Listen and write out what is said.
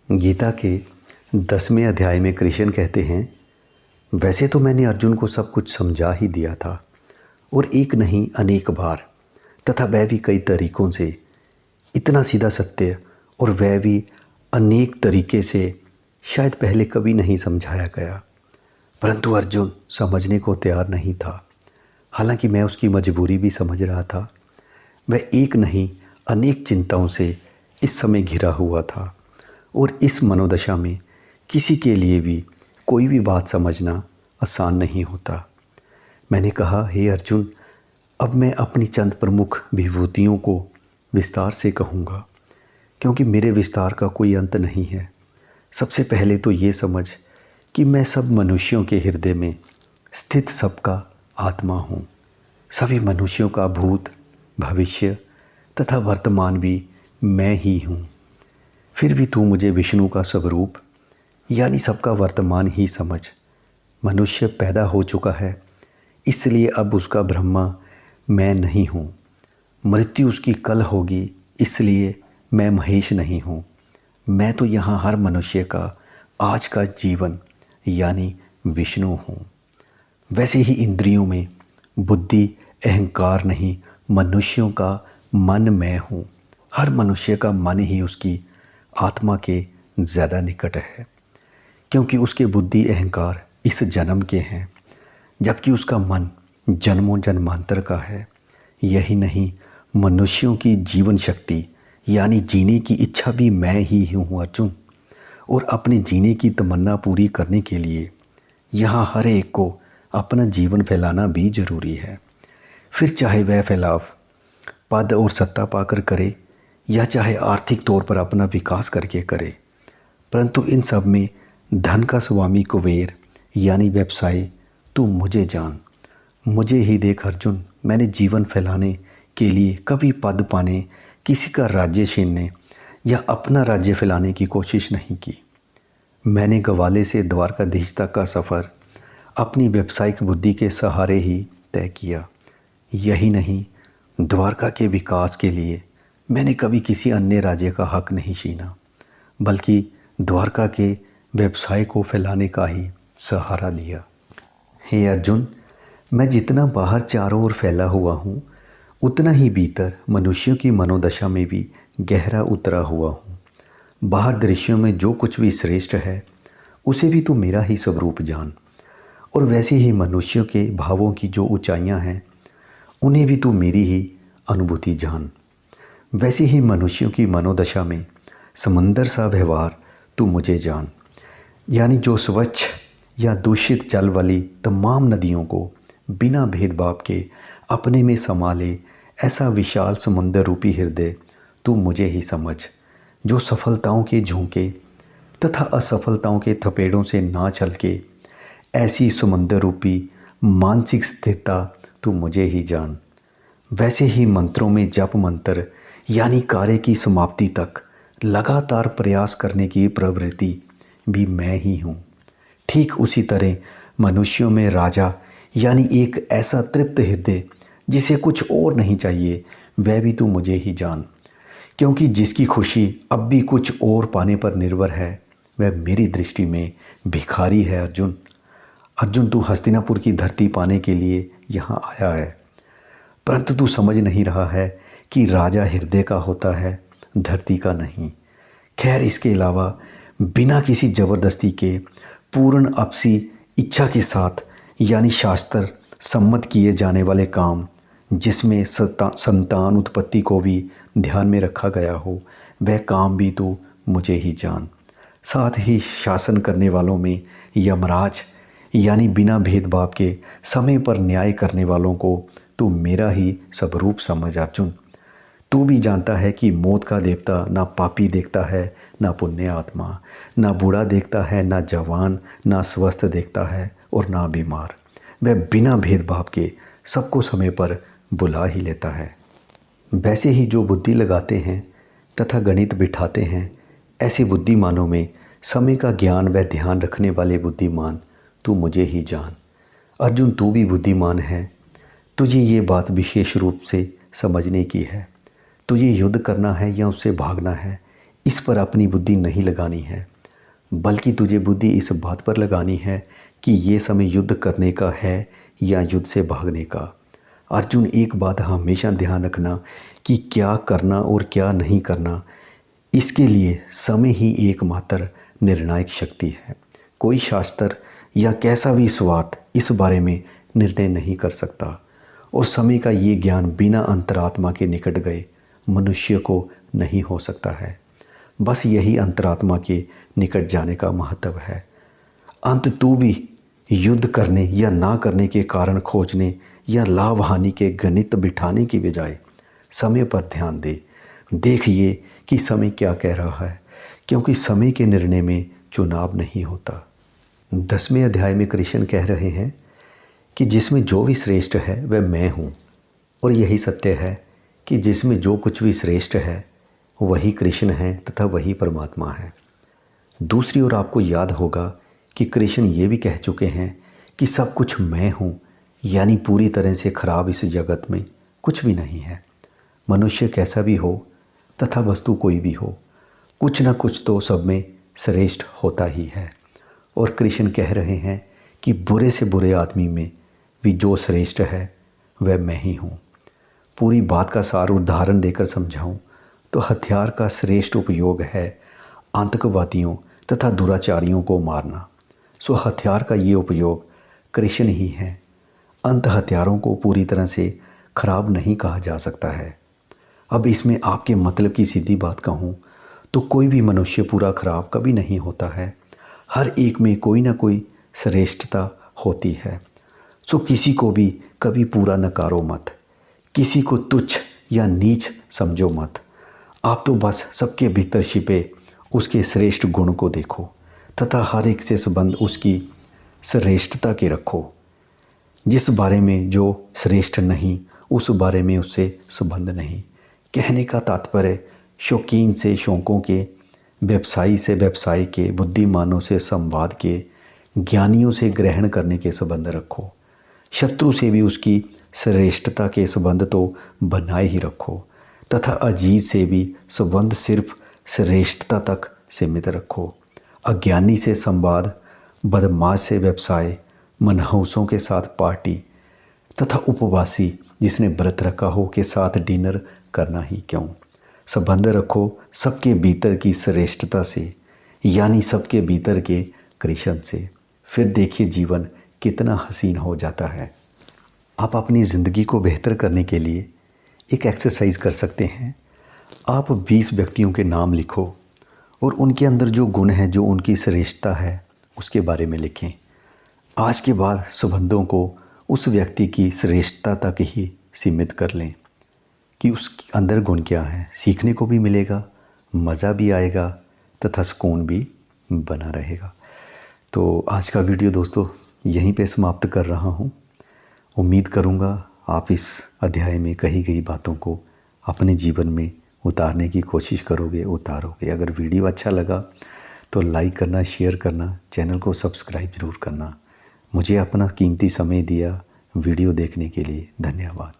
गीता के 10वें अध्याय में कृष्ण कहते हैं, वैसे तो मैंने अर्जुन को सब कुछ समझा ही दिया था और एक नहीं अनेक बार, तथा वह भी कई तरीकों से। इतना सीधा सत्य और वह भी अनेक तरीके से शायद पहले कभी नहीं समझाया गया। परंतु अर्जुन समझने को तैयार नहीं था। हालांकि मैं उसकी मजबूरी भी समझ रहा था। वह एक नहीं अनेक चिंताओं से इस समय घिरा हुआ था और इस मनोदशा में किसी के लिए भी कोई भी बात समझना आसान नहीं होता। मैंने कहा, हे अर्जुन, अब मैं अपनी चंद प्रमुख विभूतियों को विस्तार से कहूँगा, क्योंकि मेरे विस्तार का कोई अंत नहीं है। सबसे पहले तो ये समझ कि मैं सब मनुष्यों के हृदय में स्थित सबका आत्मा हूँ। सभी मनुष्यों का भूत, भविष्य तथा वर्तमान भी मैं ही हूँ। फिर भी तू मुझे विष्णु का स्वरूप यानी सबका वर्तमान ही समझ। मनुष्य पैदा हो चुका है, इसलिए अब उसका ब्रह्मा मैं नहीं हूँ। मृत्यु उसकी कल होगी, इसलिए मैं महेश नहीं हूँ। मैं तो यहाँ हर मनुष्य का आज का जीवन यानी विष्णु हूँ। वैसे ही इंद्रियों में बुद्धि अहंकार नहीं, मनुष्यों का मन मैं हूँ। हर मनुष्य का मन ही उसकी आत्मा के ज़्यादा निकट है, क्योंकि उसके बुद्धि अहंकार इस जन्म के हैं, जबकि उसका मन जन्मों जन्मांतर का है। यही नहीं, मनुष्यों की जीवन शक्ति यानी जीने की इच्छा भी मैं ही हूँ अर्जुन। और अपने जीने की तमन्ना पूरी करने के लिए यहाँ हर एक को अपना जीवन फैलाना भी ज़रूरी है। फिर चाहे वह फैलाव पद और सत्ता पाकर करे या चाहे आर्थिक तौर पर अपना विकास करके करे, परंतु इन सब में धन का स्वामी कुबेर यानी व्यवसाय तू मुझे जान। मुझे ही देख अर्जुन, मैंने जीवन फैलाने के लिए कभी पद पाने, किसी का राज्य छीनने या अपना राज्य फैलाने की कोशिश नहीं की। मैंने ग्वाले से द्वारकाधीश तक का सफ़र अपनी व्यावसायिक बुद्धि के सहारे ही तय किया। यही नहीं, द्वारका के विकास के लिए मैंने कभी किसी अन्य राज्य का हक नहीं छीना, बल्कि द्वारका के व्यवसाय को फैलाने का ही सहारा लिया। हे अर्जुन, मैं जितना बाहर चारों ओर फैला हुआ हूँ, उतना ही भीतर मनुष्यों की मनोदशा में भी गहरा उतरा हुआ हूँ। बाहर दृश्यों में जो कुछ भी श्रेष्ठ है, उसे भी तू मेरा ही स्वरूप जान। और वैसे ही मनुष्यों के भावों की जो ऊंचाइयाँ हैं, उन्हें भी तू मेरी ही अनुभूति जान। वैसे ही मनुष्यों की मनोदशा में समंदर सा व्यवहार तू मुझे जान, यानी जो स्वच्छ या दूषित जल वाली तमाम नदियों को बिना भेदभाव के अपने में समा ले, ऐसा विशाल समुद्र रूपी हृदय तू मुझे ही समझ। जो सफलताओं के झोंके तथा असफलताओं के थपेड़ों से ना चल के, ऐसी समुद्र रूपी मानसिक स्थिरता तू मुझे ही जान। वैसे ही मंत्रों में जप मंत्र यानी कार्य की समाप्ति तक लगातार प्रयास करने की प्रवृत्ति भी मैं ही हूँ। ठीक उसी तरह मनुष्यों में राजा यानी एक ऐसा तृप्त हृदय जिसे कुछ और नहीं चाहिए, वह भी तू मुझे ही जान। क्योंकि जिसकी खुशी अब भी कुछ और पाने पर निर्भर है, वह मेरी दृष्टि में भिखारी है अर्जुन। अर्जुन, तू हस्तिनापुर की धरती पाने के लिए यहाँ आया है, परंतु तू समझ नहीं रहा है कि राजा हृदय का होता है, धरती का नहीं। खैर, इसके अलावा बिना किसी ज़बरदस्ती के पूर्ण आपसी इच्छा के साथ यानी शास्त्र सम्मत किए जाने वाले काम, जिसमें संतान उत्पत्ति को भी ध्यान में रखा गया हो, वह काम भी तू मुझे ही जान। साथ ही शासन करने वालों में यमराज यानी बिना भेदभाव के समय पर न्याय करने वालों को तू मेरा ही स्वरूप समझ अर्जुन। तू भी जानता है कि मौत का देवता ना पापी देखता है, ना पुण्य आत्मा, ना बूढ़ा देखता है, ना जवान, ना स्वस्थ देखता है और ना बीमार। वह बिना भेदभाव के सबको समय पर बुला ही लेता है। वैसे ही जो बुद्धि लगाते हैं तथा गणित बिठाते हैं, ऐसे बुद्धिमानों में समय का ज्ञान व ध्यान रखने वाले बुद्धिमान तू मुझे ही जान। अर्जुन, तू भी बुद्धिमान है। तुझे ये बात विशेष रूप से समझने की है। तुझे युद्ध करना है या उससे भागना है, इस पर अपनी बुद्धि नहीं लगानी है, बल्कि तुझे बुद्धि इस बात पर लगानी है कि ये समय युद्ध करने का है या युद्ध से भागने का। अर्जुन, एक बात हमेशा ध्यान रखना कि क्या करना और क्या नहीं करना, इसके लिए समय ही एकमात्र निर्णायक शक्ति है। कोई शास्त्र या कैसा भी स्वार्थ इस बारे में निर्णय नहीं कर सकता, और समय का ये ज्ञान बिना अंतरात्मा के निकट गए मनुष्य को नहीं हो सकता है। बस यही अंतरात्मा के निकट जाने का महत्व है। अंत तू भी युद्ध करने या ना करने के कारण खोजने या लाभ हानि के गणित बिठाने की बजाय समय पर ध्यान दे। देखिए कि समय क्या कह रहा है, क्योंकि समय के निर्णय में चुनाव नहीं होता। 10वें अध्याय में कृष्ण कह रहे हैं कि जिसमें जो भी श्रेष्ठ है वह मैं हूँ, और यही सत्य है कि जिसमें जो कुछ भी श्रेष्ठ है वही कृष्ण है तथा वही परमात्मा है। दूसरी ओर आपको याद होगा कि कृष्ण ये भी कह चुके हैं कि सब कुछ मैं हूँ, यानी पूरी तरह से खराब इस जगत में कुछ भी नहीं है। मनुष्य कैसा भी हो तथा वस्तु कोई भी हो, कुछ ना कुछ तो सब में श्रेष्ठ होता ही है। और कृष्ण कह रहे हैं कि बुरे से बुरे आदमी में भी जो श्रेष्ठ है वह मैं ही हूँ। पूरी बात का सार उदाहरण देकर समझाऊं तो हथियार का श्रेष्ठ उपयोग है आतंकवादियों तथा दुराचारियों को मारना। सो हथियार का ये उपयोग कृष्ण ही है। अंत हथियारों को पूरी तरह से खराब नहीं कहा जा सकता है। अब इसमें आपके मतलब की सीधी बात कहूँ तो कोई भी मनुष्य पूरा खराब कभी नहीं होता है। हर एक में कोई ना कोई श्रेष्ठता होती है। सो किसी को भी कभी पूरा नकारो मत, किसी को तुच्छ या नीच समझो मत। आप तो बस सबके भीतर छिपे उसके श्रेष्ठ गुण को देखो तथा हर एक से संबंध उसकी श्रेष्ठता के रखो। जिस बारे में जो श्रेष्ठ नहीं उस बारे में उससे संबंध नहीं। कहने का तात्पर्य शौकीन से शौकों के, व्यवसायी से व्यवसाय के, बुद्धिमानों से संवाद के, ज्ञानियों से ग्रहण करने के संबंध रखो। शत्रु से भी उसकी श्रेष्ठता के संबंध तो बनाए ही रखो तथा अजीज से भी संबंध सिर्फ श्रेष्ठता तक सीमित रखो। अज्ञानी से संवाद, बदमाश से व्यवसाय, मनहूसों के साथ पार्टी तथा उपवासी जिसने व्रत रखा हो के साथ डिनर करना ही क्यों। संबंध रखो सबके भीतर की श्रेष्ठता से, यानी सबके भीतर के कृष्ण से। फिर देखिए जीवन कितना हसीन हो जाता है। आप अपनी ज़िंदगी को बेहतर करने के लिए एक एक्सरसाइज कर सकते हैं। आप 20 व्यक्तियों के नाम लिखो और उनके अंदर जो गुण है, जो उनकी श्रेष्ठता है, उसके बारे में लिखें। आज के बाद संबंधों को उस व्यक्ति की श्रेष्ठता तक ही सीमित कर लें कि उसके अंदर गुण क्या है। सीखने को भी मिलेगा, मज़ा भी आएगा तथा सुकून भी बना रहेगा। तो आज का वीडियो दोस्तों यहीं पे समाप्त कर रहा हूँ। उम्मीद करूँगा आप इस अध्याय में कही गई बातों को अपने जीवन में उतारने की कोशिश करोगे, उतारोगे। अगर वीडियो अच्छा लगा तो लाइक करना, शेयर करना, चैनल को सब्सक्राइब ज़रूर करना। मुझे अपना कीमती समय दिया वीडियो देखने के लिए धन्यवाद।